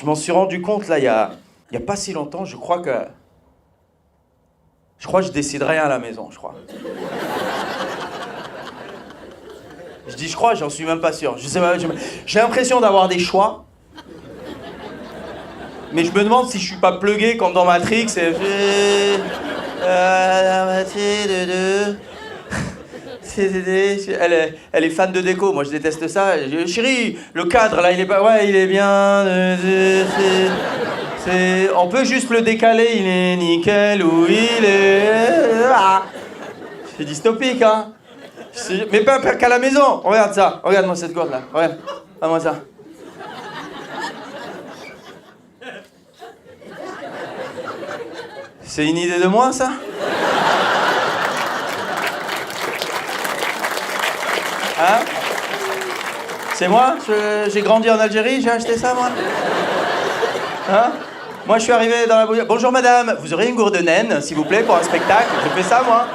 Je m'en suis rendu compte, là, il y a pas si longtemps, je crois que je décide rien à la maison, je crois. Je dis je crois, j'en suis même pas sûr. Je sais pas, j'ai l'impression d'avoir des choix. Mais je me demande si je suis pas plugué comme dans Matrix et... la moitié de deux... Elle est fan de déco, moi je déteste ça. Chérie, le cadre là, il est pas... Ouais, il est bien... On peut juste le décaler, il est nickel, ou il est... Ah. C'est dystopique, hein. Mais pas qu'à la maison. Regarde ça, regarde-moi cette gourde là, regarde. Regarde-moi ça. C'est une idée de moi, ça? Hein? C'est moi? J'ai grandi en Algérie, j'ai acheté ça, moi? Hein? Moi, je suis arrivé dans la boutique. Bonjour, madame, vous aurez une gourde naine, s'il vous plaît, pour un spectacle? J'ai fait ça, moi.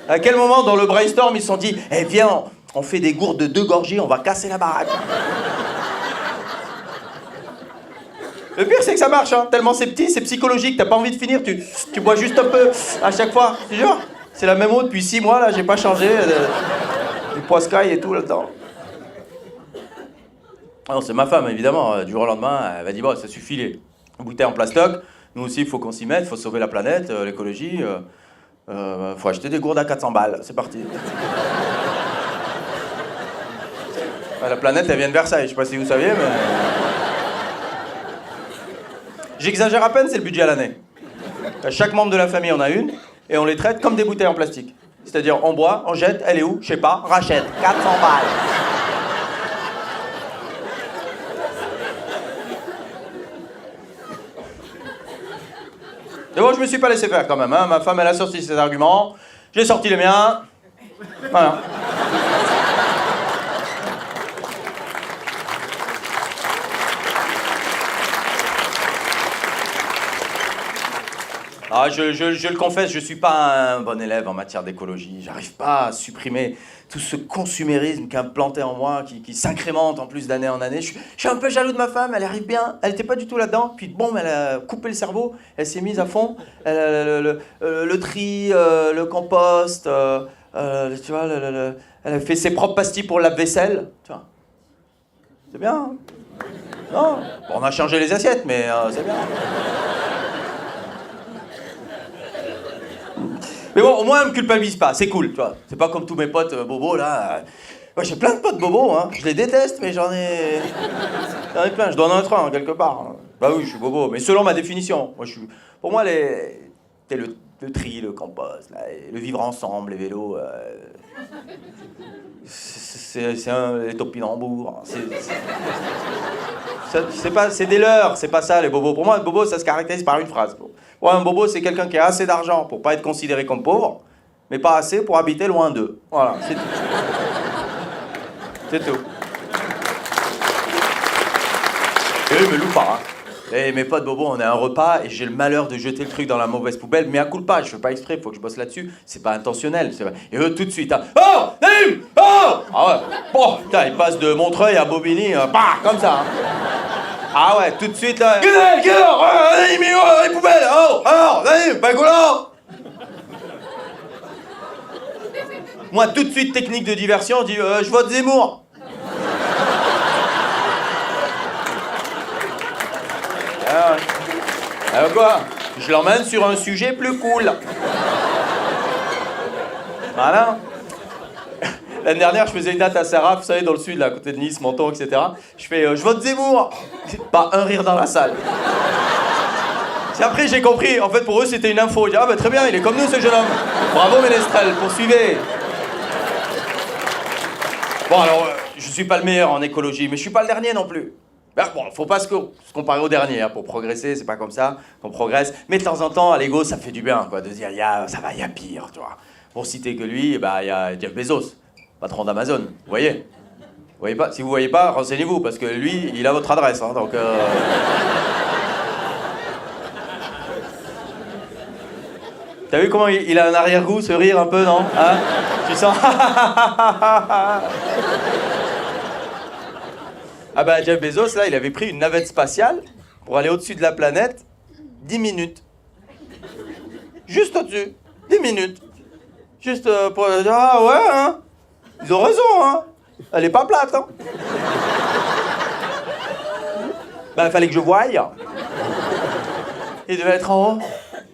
À quel moment, dans le brainstorm, ils se sont dit, eh, viens, on fait des gourdes de 2 gorgées, on va casser la baraque. Le pire, c'est que ça marche, hein. Tellement c'est petit, c'est psychologique. T'as pas envie de finir, tu bois juste un peu à chaque fois. Tu jure? C'est la même eau depuis 6 mois, là, j'ai pas changé. Des poiscailles et tout là-dedans. Non, c'est ma femme, évidemment. Du jour au lendemain, elle va dire, bon, ça suffit les bouteilles en plastoc. Nous aussi, il faut qu'on s'y mette, il faut sauver la planète, l'écologie. Faut acheter des gourdes à 400 balles. C'est parti. La planète, elle vient de Versailles. Je sais pas si vous saviez, mais... J'exagère à peine, c'est le budget à l'année. Chaque membre de la famille en a une, et on les traite comme des bouteilles en plastique. C'est-à-dire, on boit, on jette, elle est où? Je sais pas, rachète. 400 balles. Et bon, je me suis pas laissé faire quand même, hein. Ma femme, elle a sorti ses arguments, j'ai sorti les miens. Voilà. Ah, je le confesse, je suis pas un bon élève en matière d'écologie. J'arrive pas à supprimer tout ce consumérisme qui a implanté en moi, qui s'incrémente en plus d'année en année. Je suis un peu jaloux de ma femme, elle arrive bien, elle était pas du tout là-dedans. Puis bon, elle a coupé le cerveau, elle s'est mise à fond. Le tri, le compost, tu vois, elle a fait ses propres pastilles pour la vaisselle, tu vois. C'est bien, hein? Non, bon, on a changé les assiettes, mais c'est bien. Mais bon, au moins, elle me culpabilise pas, c'est cool, tu vois. C'est pas comme tous mes potes bobos, là. Moi, j'ai plein de potes bobos, hein. Je les déteste, mais j'en ai plein. Je dois en être un, quelque part. Hein. Bah oui, je suis bobo, mais selon ma définition. Pour moi, c'est le tri, le compost, là, le vivre ensemble, les vélos... les topinambours. C'est des leurs, c'est pas ça, les bobos. Pour moi, un bobo, ça se caractérise par une phrase. Ouais, un bobo, c'est quelqu'un qui a assez d'argent pour pas être considéré comme pauvre, mais pas assez pour habiter loin d'eux. Voilà, c'est tout. C'est tout. Et me loupe pas, hein. Et mes potes bobos, on est à un repas et j'ai le malheur de jeter le truc dans la mauvaise poubelle, mais à coup pas, je fais pas exprès, faut que je bosse là-dessus, c'est pas intentionnel. Et eux, tout de suite, hein. Oh, Naïm, oh. Ah ouais, bon, putain, ils passent de Montreuil à Bobigny, bah, comme ça. Hein. Ah ouais, tout de suite, là. Naïm, les poubelles, oh, alors, Naïm, pas goulant. Moi, tout de suite, technique de diversion, je dis, je vote Zemmour. Alors quoi? Je l'emmène sur un sujet plus cool. Voilà. L'année dernière, je faisais une date à Sarah, vous savez, dans le sud, là, à côté de Nice, Menton, etc. Je fais, je vote Zemmour. Pas un rire dans la salle. C'est après, j'ai compris. En fait, pour eux, c'était une info. Je dis, ah bah très bien, il est comme nous, ce jeune homme. Bravo, Ménestrel, poursuivez. Bon, alors, je suis pas le meilleur en écologie, mais je suis pas le dernier non plus. Ben, bon, faut pas se comparer au dernier, hein. Pour progresser, c'est pas comme ça qu'on progresse. Mais de temps en temps, à l'ego, ça fait du bien, quoi, de dire, ça va, il y a pire, tu vois. Pour citer que lui, bah, il y a Jeff Bezos, patron d'Amazon, vous voyez? Vous voyez pas? Si vous voyez pas, renseignez-vous, parce que lui, il a votre adresse, hein, donc... T'as vu comment il a un arrière-goût, ce rire un peu, non? Hein? Tu sens? Ah bah Jeff Bezos, là, il avait pris une navette spatiale pour aller au-dessus de la planète 10 minutes. Juste au-dessus. 10 minutes. Juste pour dire, ah ouais, hein. Ils ont raison, hein. Elle est pas plate, hein. Bah, fallait que je voie. Il devait être en haut,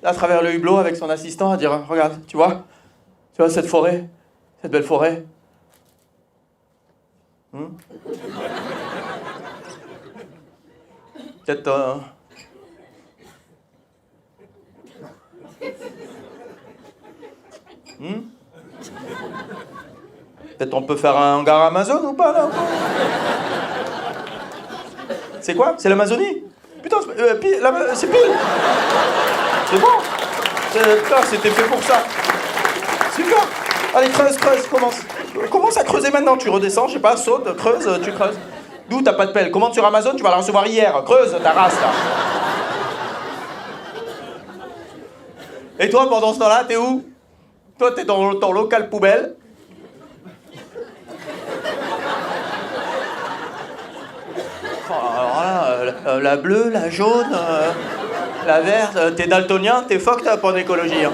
à travers le hublot, avec son assistant, à dire, regarde, tu vois cette forêt, cette belle forêt. Peut-être... Peut-être on peut faire un hangar Amazon ou pas, là? C'est quoi? C'est l'Amazonie? Putain, c'est pile! C'est bon! Putain, c'était fait pour ça! Super! Allez, creuse, commence! Commence à creuser maintenant, tu redescends, je sais pas, saute, creuse, tu creuses. D'où t'as pas de pelle? Commande sur Amazon, tu vas la recevoir hier. Creuse ta race, là. Et toi, pendant ce temps-là, t'es où? Toi, t'es dans ton local poubelle. Oh, alors là, la bleue, la jaune, la verte, t'es daltonien, t'es fucked up en écologie.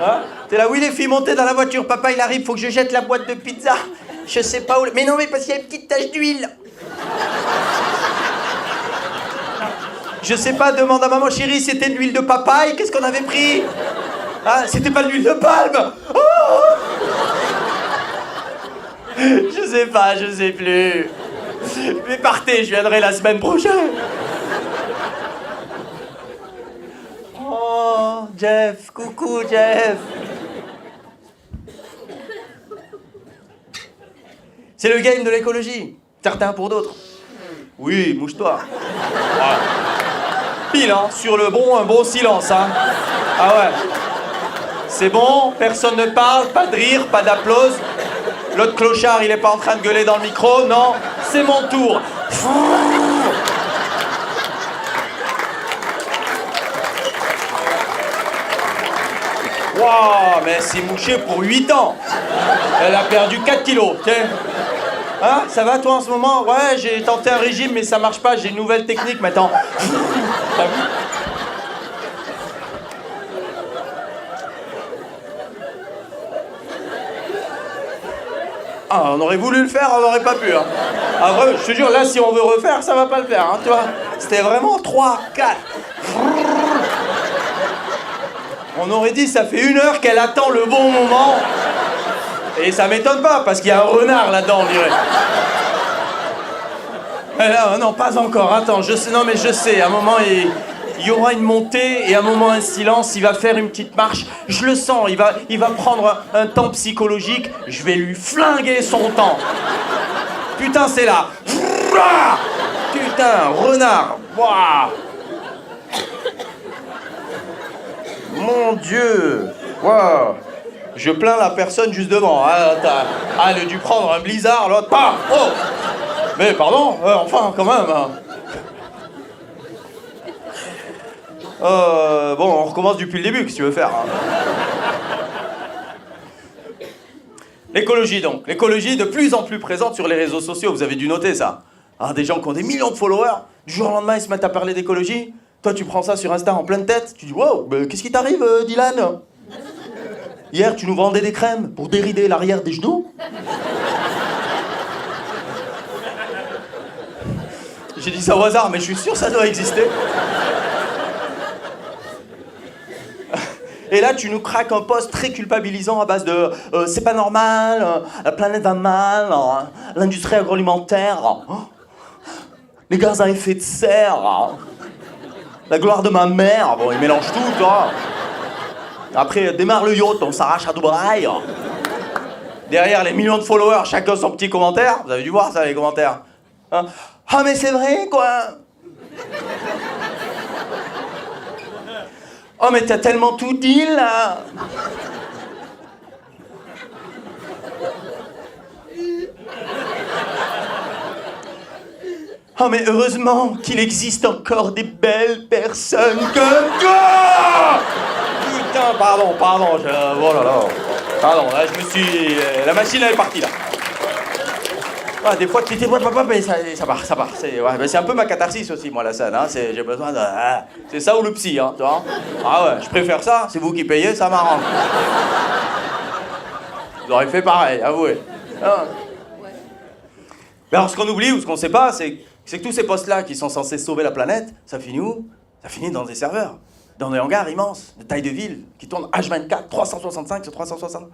Hein? T'es là, oui les filles, montez dans la voiture, papa il arrive, faut que je jette la boîte de pizza. Je sais pas où... Mais non, mais parce qu'il y a une petite tache d'huile. Je sais pas, demande à maman, chérie, c'était de l'huile de papaye, qu'est-ce qu'on avait pris? Ah, c'était pas de l'huile de palme. Oh, je sais pas, je sais plus. Mais partez, je viendrai la semaine prochaine. Oh, Jeff, coucou Jeff. C'est le game de l'écologie. Certains pour d'autres. Oui, mouche-toi. Ouais. Pile, hein, sur le bon, un bon silence, hein. Ah ouais. C'est bon, personne ne parle, pas de rire, pas d'applause. L'autre clochard, il est pas en train de gueuler dans le micro, non. C'est mon tour. Waouh, mais c'est mouché pour 8 ans. Elle a perdu 4 kilos, tiens. Hein, ça va toi en ce moment? Ouais, j'ai tenté un régime mais ça marche pas, j'ai une nouvelle technique maintenant. T'as vu? Ah, on aurait voulu le faire, on n'aurait pas pu. Hein. Après, je te jure, là, si on veut refaire, ça va pas le faire, hein, tu vois. C'était vraiment 3, 4. On aurait dit, ça fait 1 heure qu'elle attend le bon moment. Et ça m'étonne pas, parce qu'il y a un renard là-dedans, on dirait. Là, non, pas encore, attends, je sais, non mais je sais, à un moment, il y aura une montée, et à un moment, un silence, il va faire une petite marche, je le sens, il va prendre un temps psychologique, je vais lui flinguer son temps. Putain, c'est là. Putain, renard. Waouh. Mon Dieu. Waouh. Je plains la personne juste devant. Ah, elle a dû prendre un blizzard, l'autre. Pas. Oh. Mais pardon, enfin, quand même. Bon, on recommence depuis le début, si tu veux faire. Hein. L'écologie, donc. L'écologie de plus en plus présente sur les réseaux sociaux. Vous avez dû noter ça. Ah, des gens qui ont des millions de followers, du jour au lendemain, ils se mettent à parler d'écologie. Toi, tu prends ça sur Insta en pleine tête. Tu dis, wow, qu'est-ce qui t'arrive, Dylan? Hier, tu nous vendais des crèmes pour dérider l'arrière des genoux. J'ai dit ça au hasard, mais je suis sûr que ça doit exister. Et là, tu nous craques un post très culpabilisant à base de c'est pas normal, la planète va mal, l'industrie agroalimentaire, les gaz à effet de serre, la gloire de ma mère. Bon, il mélange tout, toi. Après, démarre le yacht, on s'arrache à Dubaï. Derrière les millions de followers, chacun son petit commentaire. Vous avez dû voir ça, les commentaires. Hein? Ah, mais c'est vrai, quoi. Oh, mais t'as tellement tout dit, là. Oh, mais heureusement qu'il existe encore des belles personnes comme toi. Putain, pardon, oh là là. Pardon, là, je me suis... La machine, elle est partie, là. Ah, des fois, tu dis, ouais, papa, mais ça part. C'est un peu ma catharsis aussi, moi, la scène. Hein. J'ai besoin de. C'est ça ou le psy, hein, tu vois. Ah ouais, je préfère ça, c'est vous qui payez, ça m'arrange. Vous auriez fait pareil, avouez. Ah. Mais alors, ce qu'on oublie ou ce qu'on sait pas, c'est que tous ces postes-là qui sont censés sauver la planète, ça finit où? Ça finit dans des serveurs, dans des hangars immenses, de taille de ville, qui tournent H24, 365 sur 360.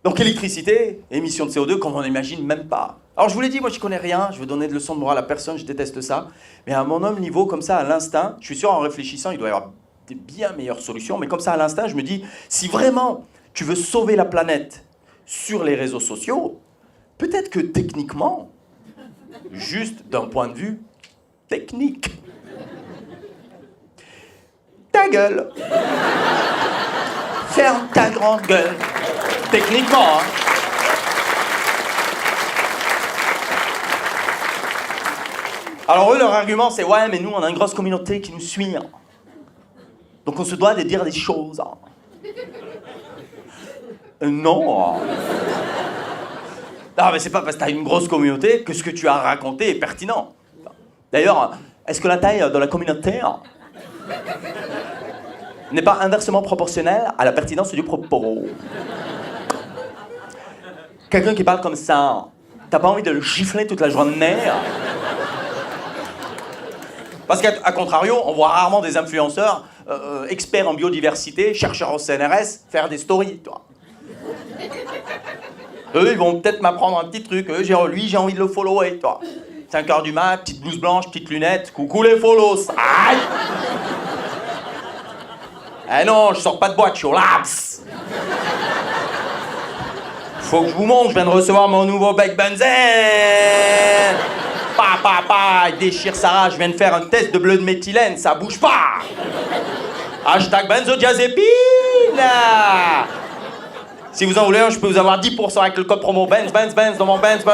Donc électricité, émissions de CO2, comme on n'imagine même pas. Alors je vous l'ai dit, moi je connais rien, je veux donner de leçons de morale à personne, je déteste ça. Mais à mon homme niveau, comme ça, à l'instinct, je suis sûr en réfléchissant, il doit y avoir des bien meilleures solutions, mais comme ça à l'instinct, je me dis, si vraiment tu veux sauver la planète sur les réseaux sociaux, peut-être que techniquement, juste d'un point de vue technique, ta gueule. Ferme ta grande gueule. Techniquement, hein. Alors eux, leur argument, c'est « Ouais, mais nous, on a une grosse communauté qui nous suit. Hein. Donc on se doit de dire des choses. Hein. » Non. Non, mais c'est pas parce que t'as une grosse communauté que ce que tu as raconté est pertinent. D'ailleurs, est-ce que la taille de la communauté n'est pas inversement proportionnelle à la pertinence du propos? Quelqu'un qui parle comme ça, t'as pas envie de le gifler toute la journée? Parce qu'à contrario, on voit rarement des influenceurs, experts en biodiversité, chercheurs au CNRS, faire des stories, toi. Eux, ils vont peut-être m'apprendre un petit truc. Lui, j'ai envie de le follower, toi. 5h du mat, petite blouse blanche, petite lunette. Coucou les follows. Aïe! Eh non, je sors pas de boîte, je suis au Labs. Faut que je vous montre, je viens de recevoir mon nouveau bec benzène. Il déchire Sarah, je viens de faire un test de bleu de méthylène, ça bouge pas. Hashtag benzodiazépine. Si vous en voulez un, je peux vous avoir 10% avec le code promo Benz dans mon Benz.